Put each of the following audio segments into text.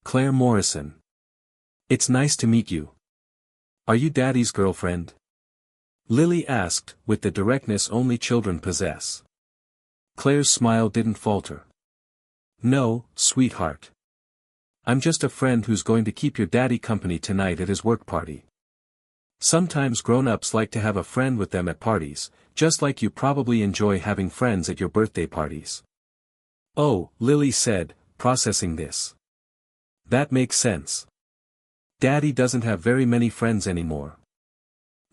Claire Morrison. It's nice to meet you. Are you Daddy's girlfriend? Lily asked, with the directness only children possess. Claire's smile didn't falter. No, sweetheart. I'm just a friend who's going to keep your daddy company tonight at his work party. Sometimes grown-ups like to have a friend with them at parties, just like you probably enjoy having friends at your birthday parties. Oh, Lily said, processing this. That makes sense. Daddy doesn't have very many friends anymore.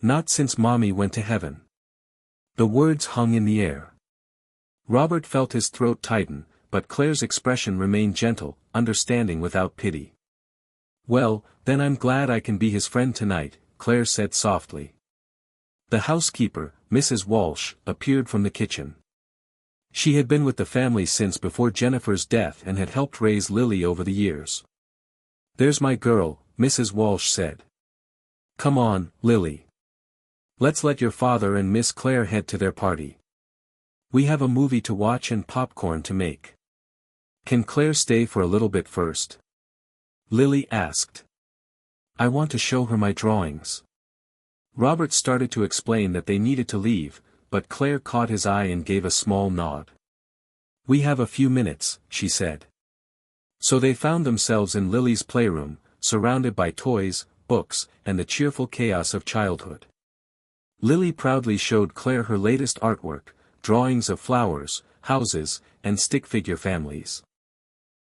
Not since Mommy went to heaven. The words hung in the air. Robert felt his throat tighten, but Claire's expression remained gentle, understanding without pity. Well, then I'm glad I can be his friend tonight, Claire said softly. The housekeeper, Mrs. Walsh, appeared from the kitchen. She had been with the family since before Jennifer's death and had helped raise Lily over the years. There's my girl, Mrs. Walsh said. Come on, Lily. Let's let your father and Miss Claire head to their party. We have a movie to watch and popcorn to make. Can Claire stay for a little bit first? Lily asked. I want to show her my drawings. Robert started to explain that they needed to leave, but Claire caught his eye and gave a small nod. We have a few minutes, she said. So they found themselves in Lily's playroom, surrounded by toys, books, and the cheerful chaos of childhood. Lily proudly showed Claire her latest artwork, drawings of flowers, houses, and stick-figure families.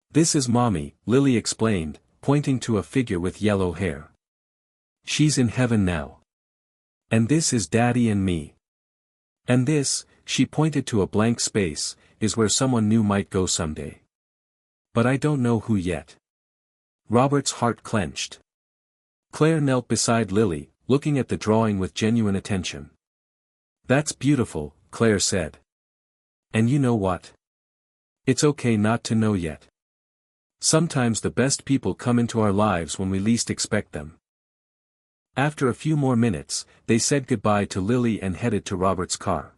This is Mommy, Lily explained, pointing to a figure with yellow hair. She's in heaven now. And this is Daddy and me. And this, she pointed to a blank space, is where someone new might go someday. But I don't know who yet. Robert's heart clenched. Claire knelt beside Lily, looking at the drawing with genuine attention. That's beautiful, Claire said. And you know what? It's okay not to know yet. Sometimes the best people come into our lives when we least expect them. After a few more minutes, they said goodbye to Lily and headed to Robert's car.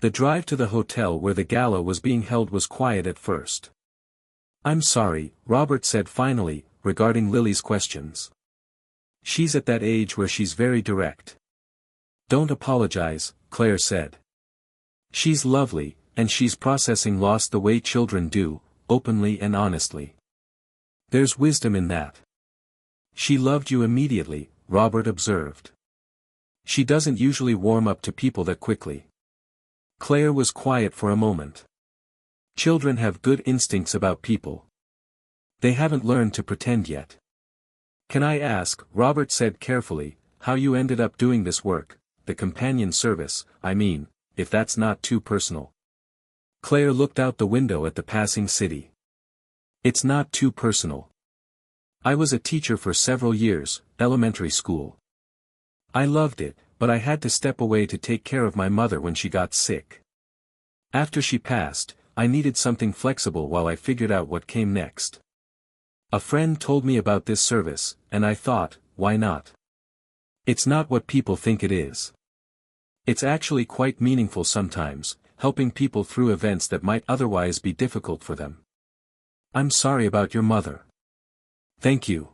The drive to the hotel where the gala was being held was quiet at first. I'm sorry, Robert said finally, regarding Lily's questions. She's at that age where she's very direct. Don't apologize, Claire said. She's lovely, and she's processing loss the way children do, openly and honestly. There's wisdom in that. She loved you immediately, Robert observed. She doesn't usually warm up to people that quickly. Claire was quiet for a moment. Children have good instincts about people. They haven't learned to pretend yet. Can I ask, Robert said carefully, how you ended up doing this work, the companion service, I mean, if that's not too personal. Claire looked out the window at the passing city. It's not too personal. I was a teacher for several years, elementary school. I loved it, but I had to step away to take care of my mother when she got sick. After she passed, I needed something flexible while I figured out what came next. A friend told me about this service, and I thought, why not? It's not what people think it is. It's actually quite meaningful sometimes, helping people through events that might otherwise be difficult for them. I'm sorry about your mother. Thank you.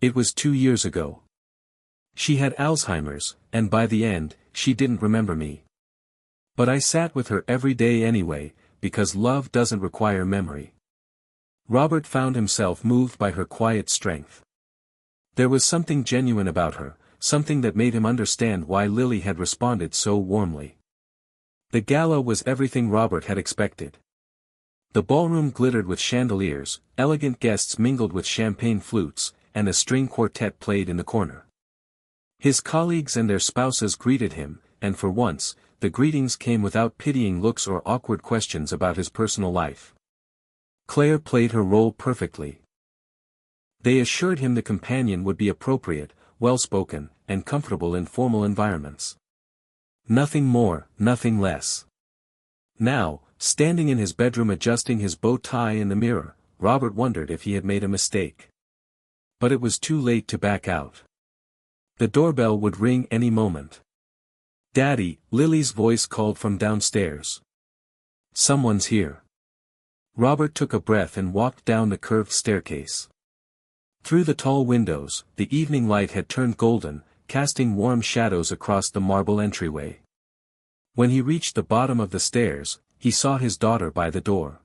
It was 2 years ago. She had Alzheimer's, and by the end, she didn't remember me. But I sat with her every day anyway, because love doesn't require memory. Robert found himself moved by her quiet strength. There was something genuine about her, something that made him understand why Lily had responded so warmly. The gala was everything Robert had expected. The ballroom glittered with chandeliers, elegant guests mingled with champagne flutes, and a string quartet played in the corner. His colleagues and their spouses greeted him, and for once, the greetings came without pitying looks or awkward questions about his personal life. Claire played her role perfectly. They assured him the companion would be appropriate, well-spoken, and comfortable in formal environments. Nothing more, nothing less. Now, standing in his bedroom adjusting his bow tie in the mirror, Robert wondered if he had made a mistake. But it was too late to back out. The doorbell would ring any moment. Daddy, Lily's voice called from downstairs. Someone's here. Robert took a breath and walked down the curved staircase. Through the tall windows, the evening light had turned golden, casting warm shadows across the marble entryway. When he reached the bottom of the stairs, he saw his daughter by the door.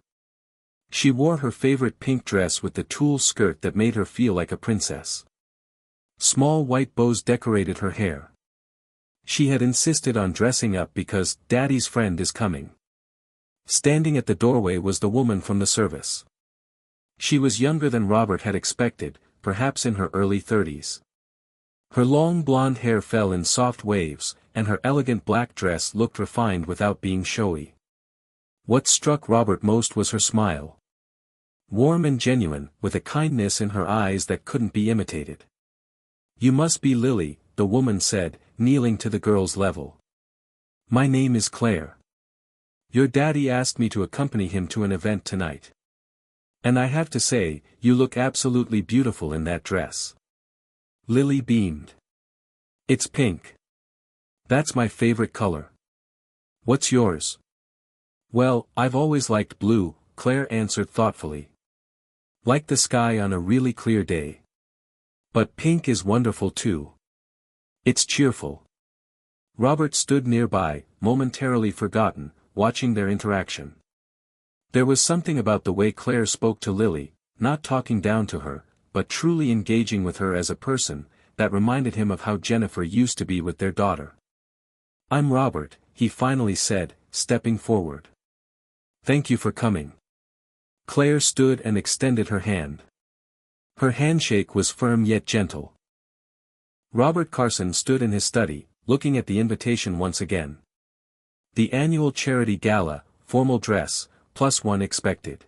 She wore her favorite pink dress with the tulle skirt that made her feel like a princess. Small white bows decorated her hair. She had insisted on dressing up because "Daddy's friend is coming." Standing at the doorway was the woman from the service. She was younger than Robert had expected, perhaps in her early 30s. Her long blonde hair fell in soft waves, and her elegant black dress looked refined without being showy. What struck Robert most was her smile. Warm and genuine, with a kindness in her eyes that couldn't be imitated. "You must be Lily," the woman said, kneeling to the girl's level. "My name is Claire. Your daddy asked me to accompany him to an event tonight. And I have to say, you look absolutely beautiful in that dress." Lily beamed. "It's pink. That's my favorite color. What's yours?" "Well, I've always liked blue," Claire answered thoughtfully. "Like the sky on a really clear day. But pink is wonderful too. It's cheerful." Robert stood nearby, momentarily forgotten, watching their interaction. There was something about the way Claire spoke to Lily, not talking down to her, but truly engaging with her as a person, that reminded him of how Jennifer used to be with their daughter. "I'm Robert," he finally said, stepping forward. "Thank you for coming." Claire stood and extended her hand. Her handshake was firm yet gentle. Robert Carson stood in his study, looking at the invitation once again. The annual charity gala, formal dress, +1 expected.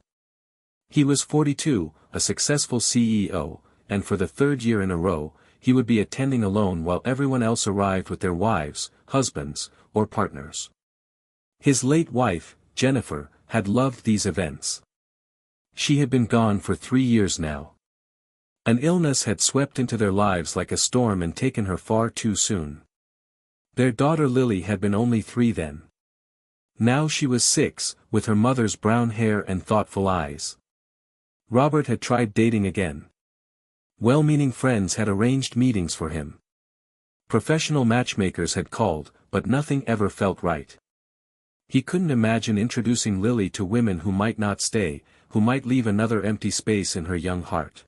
He was 42, a successful CEO, and for the third year in a row, he would be attending alone while everyone else arrived with their wives, husbands, or partners. His late wife, Jennifer, had loved these events. She had been gone for 3 years now. An illness had swept into their lives like a storm and taken her far too soon. Their daughter Lily had been only 3 then. Now she was 6, with her mother's brown hair and thoughtful eyes. Robert had tried dating again. Well-meaning friends had arranged meetings for him. Professional matchmakers had called, but nothing ever felt right. He couldn't imagine introducing Lily to women who might not stay, who might leave another empty space in her young heart.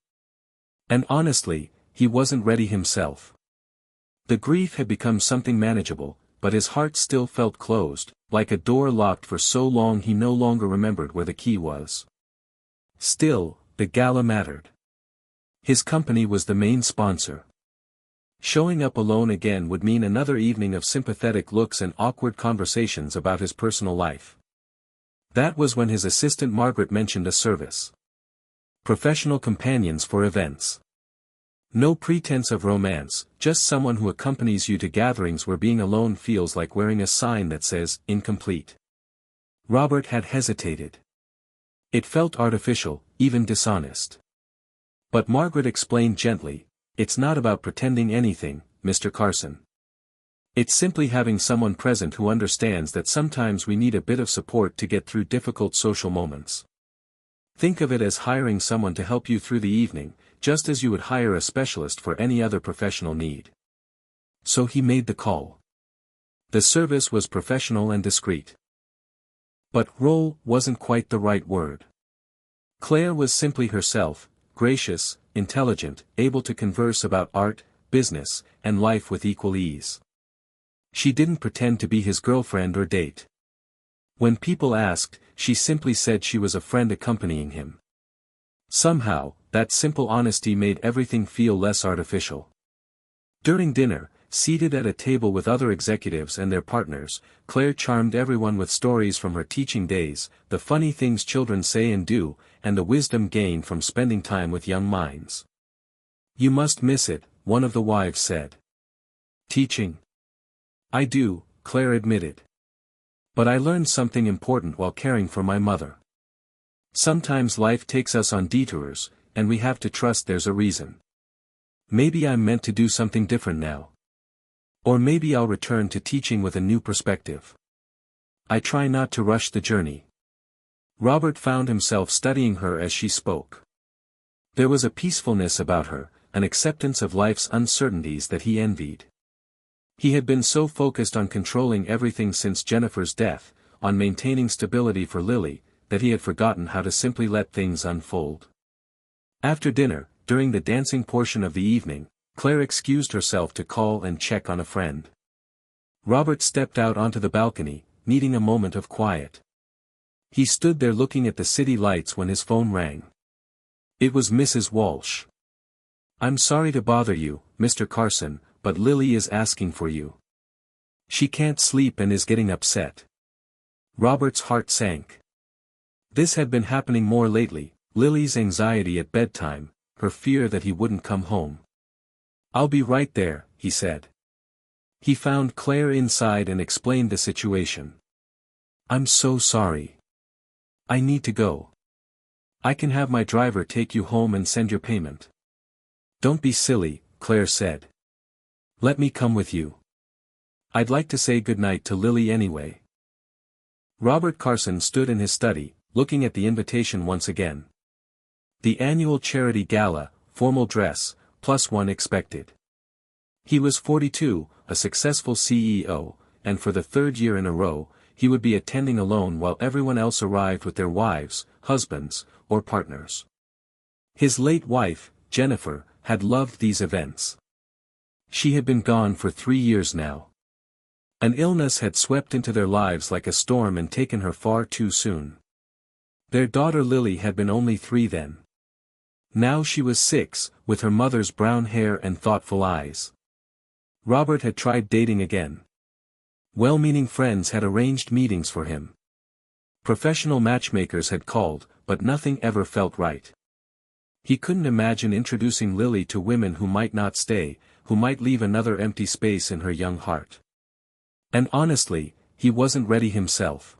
And honestly, he wasn't ready himself. The grief had become something manageable, but his heart still felt closed, like a door locked for so long he no longer remembered where the key was. Still, the gala mattered. His company was the main sponsor. Showing up alone again would mean another evening of sympathetic looks and awkward conversations about his personal life. That was when his assistant Margaret mentioned a service. Professional companions for events. No pretense of romance, just someone who accompanies you to gatherings where being alone feels like wearing a sign that says, "incomplete." Robert had hesitated. It felt artificial, even dishonest. But Margaret explained gently, "It's not about pretending anything, Mr. Carson. It's simply having someone present who understands that sometimes we need a bit of support to get through difficult social moments. Think of it as hiring someone to help you through the evening, just as you would hire a specialist for any other professional need." So he made the call. The service was professional and discreet. But role wasn't quite the right word. Claire was simply herself, gracious, intelligent, able to converse about art, business, and life with equal ease. She didn't pretend to be his girlfriend or date. When people asked, she simply said she was a friend accompanying him. Somehow, that simple honesty made everything feel less artificial. During dinner, seated at a table with other executives and their partners, Claire charmed everyone with stories from her teaching days, the funny things children say and do, and the wisdom gained from spending time with young minds. "You must miss it," one of the wives said. "Teaching? I do," Claire admitted. "But I learned something important while caring for my mother. Sometimes life takes us on detours, and we have to trust there's a reason. Maybe I'm meant to do something different now. Or maybe I'll return to teaching with a new perspective. I try not to rush the journey." Robert found himself studying her as she spoke. There was a peacefulness about her, an acceptance of life's uncertainties that he envied. He had been so focused on controlling everything since Jennifer's death, on maintaining stability for Lily, that he had forgotten how to simply let things unfold. After dinner, during the dancing portion of the evening, Claire excused herself to call and check on a friend. Robert stepped out onto the balcony, needing a moment of quiet. He stood there looking at the city lights when his phone rang. It was Mrs. Walsh. "I'm sorry to bother you, Mr. Carson, but Lily is asking for you. She can't sleep and is getting upset." Robert's heart sank. This had been happening more lately, Lily's anxiety at bedtime, her fear that he wouldn't come home. "I'll be right there," he said. He found Claire inside and explained the situation. "I'm so sorry. I need to go. I can have my driver take you home and send your payment." "Don't be silly," Claire said. "Let me come with you. I'd like to say goodnight to Lily anyway." Robert Carson stood in his study, looking at the invitation once again. The annual charity gala, formal dress, +1 expected. He was 42, a successful CEO, and for the third year in a row, he would be attending alone while everyone else arrived with their wives, husbands, or partners. His late wife, Jennifer, had loved these events. She had been gone for 3 years now. An illness had swept into their lives like a storm and taken her far too soon. Their daughter Lily had been only 3 then. Now she was 6, with her mother's brown hair and thoughtful eyes. Robert had tried dating again. Well-meaning friends had arranged meetings for him. Professional matchmakers had called, but nothing ever felt right. He couldn't imagine introducing Lily to women who might not stay, who might leave another empty space in her young heart. And honestly, he wasn't ready himself.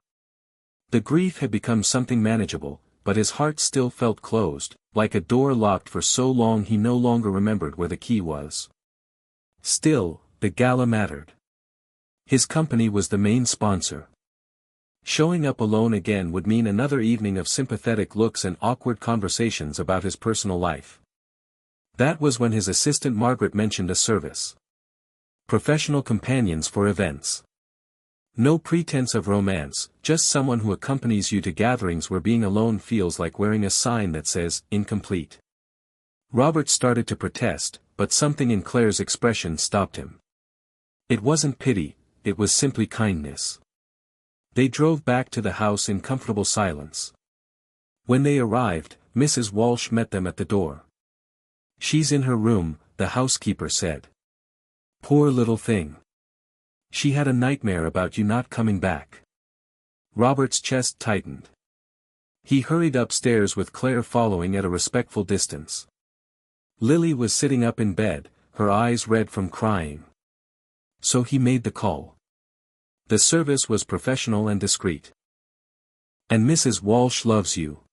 The grief had become something manageable, but his heart still felt closed, like a door locked for so long he no longer remembered where the key was. Still, the gala mattered. His company was the main sponsor. Showing up alone again would mean another evening of sympathetic looks and awkward conversations about his personal life. That was when his assistant Margaret mentioned a service. Professional companions for events. No pretense of romance, just someone who accompanies you to gatherings where being alone feels like wearing a sign that says, "incomplete." Robert started to protest, but something in Claire's expression stopped him. It wasn't pity, it was simply kindness. They drove back to the house in comfortable silence. When they arrived, Mrs. Walsh met them at the door. "She's in her room," the housekeeper said. "Poor little thing. She had a nightmare about you not coming back." Robert's chest tightened. He hurried upstairs with Claire following at a respectful distance. Lily was sitting up in bed, her eyes red from crying. So he made the call. The service was professional and discreet. "And Mrs. Walsh loves you.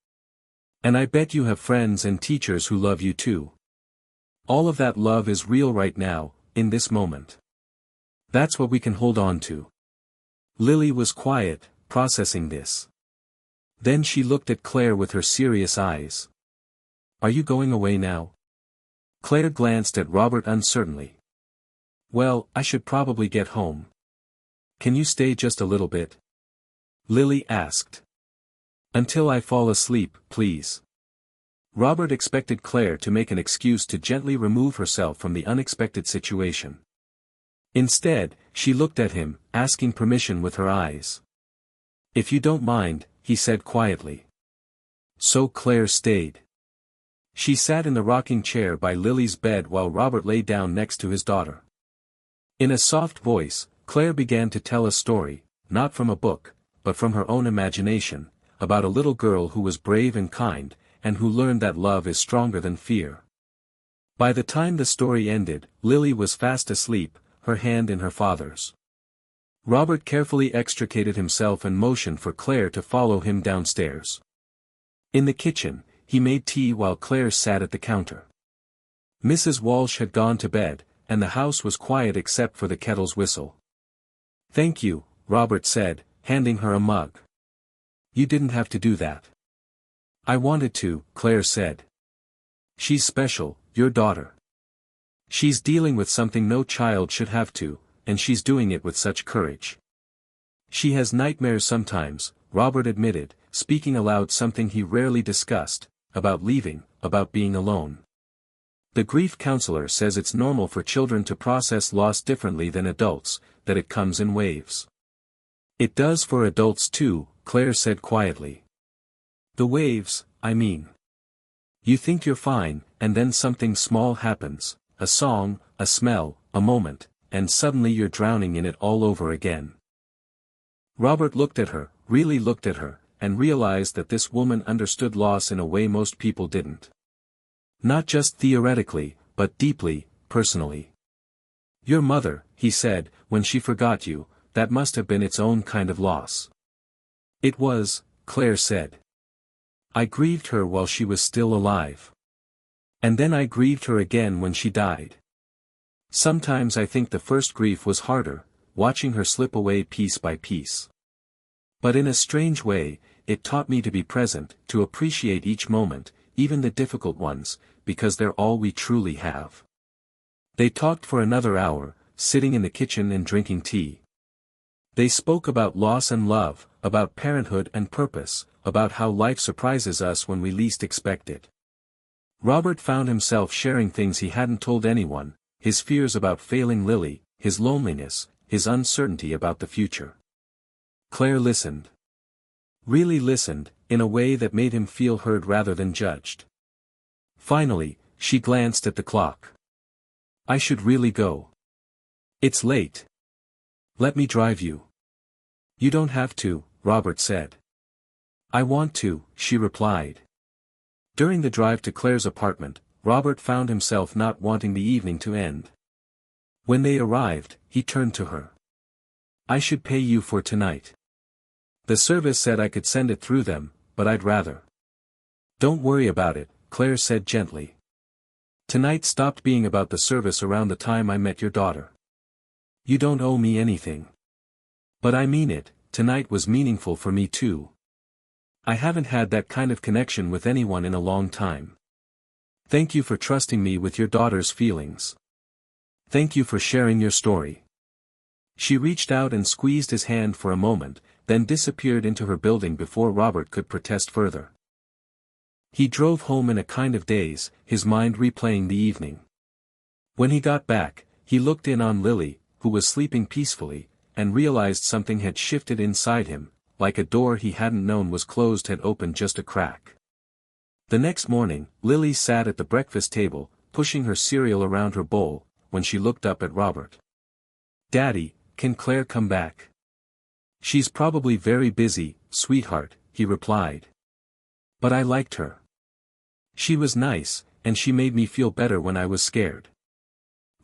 And I bet you have friends and teachers who love you too. All of that love is real right now, in this moment. That's what we can hold on to." Lily was quiet, processing this. Then she looked at Claire with her serious eyes. "Are you going away now?" Claire glanced at Robert uncertainly. "Well, I should probably get home. Can you stay just a little bit?" Lily asked. "Until I fall asleep, please." Robert expected Claire to make an excuse to gently remove herself from the unexpected situation. Instead, she looked at him, asking permission with her eyes. "If you don't mind," he said quietly. So Claire stayed. She sat in the rocking chair by Lily's bed while Robert lay down next to his daughter. In a soft voice, Claire began to tell a story, not from a book, but from her own imagination, about a little girl who was brave and kind, and who learned that love is stronger than fear. By the time the story ended, Lily was fast asleep, her hand in her father's. Robert carefully extricated himself and motioned for Claire to follow him downstairs. In the kitchen, he made tea while Claire sat at the counter. Mrs. Walsh had gone to bed, and the house was quiet except for the kettle's whistle. "Thank you," Robert said, handing her a mug. You didn't have to do that. I wanted to, Claire said. She's special, your daughter. She's dealing with something no child should have to, and she's doing it with such courage. She has nightmares sometimes, Robert admitted, speaking aloud something he rarely discussed, about leaving, about being alone. The grief counselor says it's normal for children to process loss differently than adults, that it comes in waves. It does for adults too, Claire said quietly. The waves, I mean. You think you're fine, and then something small happens, a song, a smell, a moment, and suddenly you're drowning in it all over again. Robert looked at her, really looked at her, and realized that this woman understood loss in a way most people didn't. Not just theoretically, but deeply, personally. Your mother, he said, when she forgot you, that must have been its own kind of loss. It was, Claire said. I grieved her while she was still alive. And then I grieved her again when she died. Sometimes I think the first grief was harder, watching her slip away piece by piece. But in a strange way, it taught me to be present, to appreciate each moment, even the difficult ones, because they're all we truly have. They talked for another hour, sitting in the kitchen and drinking tea. They spoke about loss and love, about parenthood and purpose, about how life surprises us when we least expect it. Robert found himself sharing things he hadn't told anyone, his fears about failing Lily, his loneliness, his uncertainty about the future. Claire listened. Really listened, in a way that made him feel heard rather than judged. Finally, she glanced at the clock. I should really go. It's late. Let me drive you. You don't have to, Robert said. I want to, she replied. During the drive to Claire's apartment, Robert found himself not wanting the evening to end. When they arrived, he turned to her. I should pay you for tonight. The service said I could send it through them, but I'd rather. Don't worry about it, Claire said gently. Tonight stopped being about the service around the time I met your daughter. You don't owe me anything. But I mean it, tonight was meaningful for me too. I haven't had that kind of connection with anyone in a long time. Thank you for trusting me with your daughter's feelings. Thank you for sharing your story. She reached out and squeezed his hand for a moment, then disappeared into her building before Robert could protest further. He drove home in a kind of daze, his mind replaying the evening. When he got back, he looked in on Lily, who was sleeping peacefully, and realized something had shifted inside him, like a door he hadn't known was closed had opened just a crack. The next morning, Lily sat at the breakfast table, pushing her cereal around her bowl, when she looked up at Robert. Daddy, can Claire come back? She's probably very busy, sweetheart, he replied. But I liked her. She was nice, and she made me feel better when I was scared.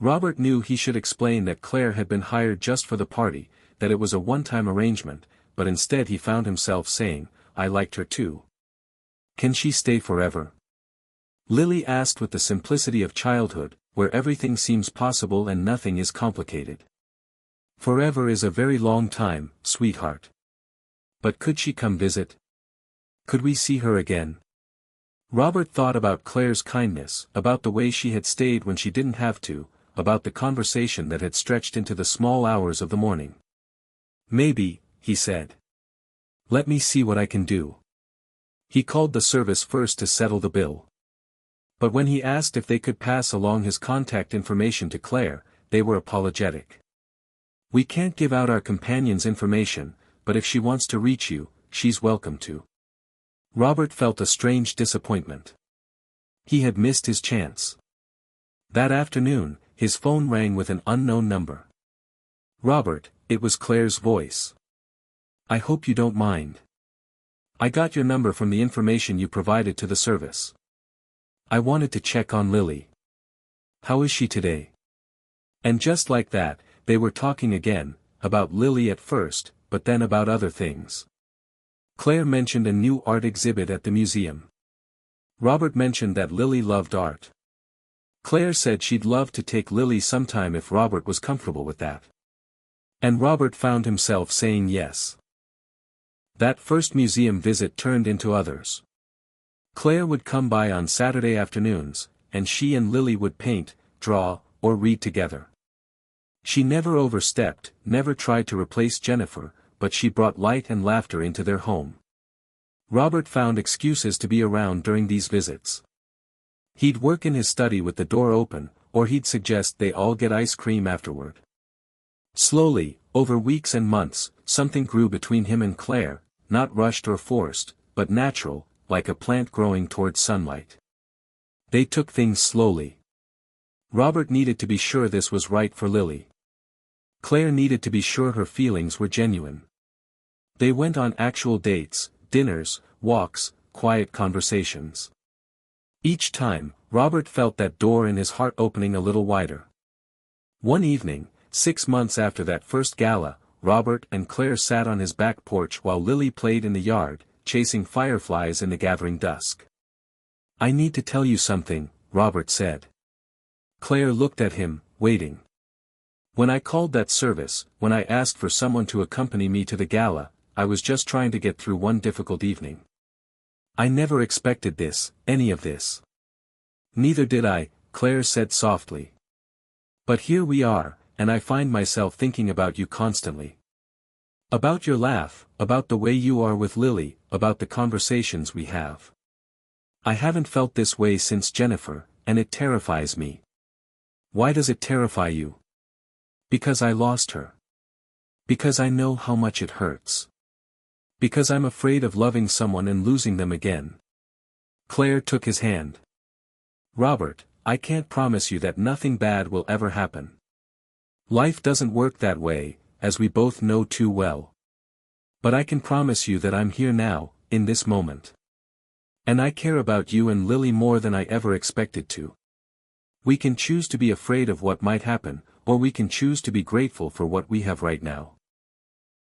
Robert knew he should explain that Claire had been hired just for the party, that it was a one-time arrangement, but instead he found himself saying, I liked her too. Can she stay forever? Lily asked with the simplicity of childhood, where everything seems possible and nothing is complicated. Forever is a very long time, sweetheart. But could she come visit? Could we see her again? Robert thought about Claire's kindness, about the way she had stayed when she didn't have to, about the conversation that had stretched into the small hours of the morning. Maybe, he said. Let me see what I can do. He called the service first to settle the bill. But when he asked if they could pass along his contact information to Claire, they were apologetic. We can't give out our companion's information, but if she wants to reach you, she's welcome to. Robert felt a strange disappointment. He had missed his chance. That afternoon, his phone rang with an unknown number. Robert, it was Claire's voice. I hope you don't mind. I got your number from the information you provided to the service. I wanted to check on Lily. How is she today? And just like that, they were talking again, about Lily at first, but then about other things. Claire mentioned a new art exhibit at the museum. Robert mentioned that Lily loved art. Claire said she'd love to take Lily sometime if Robert was comfortable with that. And Robert found himself saying yes. That first museum visit turned into others. Claire would come by on Saturday afternoons, and she and Lily would paint, draw, or read together. She never overstepped, never tried to replace Jennifer, but she brought light and laughter into their home. Robert found excuses to be around during these visits. He'd work in his study with the door open, or he'd suggest they all get ice cream afterward. Slowly, over weeks and months, something grew between him and Claire, not rushed or forced, but natural, like a plant growing towards sunlight. They took things slowly. Robert needed to be sure this was right for Lily. Claire needed to be sure her feelings were genuine. They went on actual dates, dinners, walks, quiet conversations. Each time, Robert felt that door in his heart opening a little wider. One evening, 6 months after that first gala, Robert and Claire sat on his back porch while Lily played in the yard, chasing fireflies in the gathering dusk. "I need to tell you something," Robert said. Claire looked at him, waiting. "When I called that service, when I asked for someone to accompany me to the gala, I was just trying to get through one difficult evening. I never expected this, any of this." "Neither did I," Claire said softly. "But here we are, and I find myself thinking about you constantly. About your laugh, about the way you are with Lily, about the conversations we have. I haven't felt this way since Jennifer, and it terrifies me." "Why does it terrify you?" "Because I lost her. Because I know how much it hurts. Because I'm afraid of loving someone and losing them again." Claire took his hand. "Robert, I can't promise you that nothing bad will ever happen. Life doesn't work that way, as we both know too well. But I can promise you that I'm here now, in this moment. And I care about you and Lily more than I ever expected to. We can choose to be afraid of what might happen, or we can choose to be grateful for what we have right now."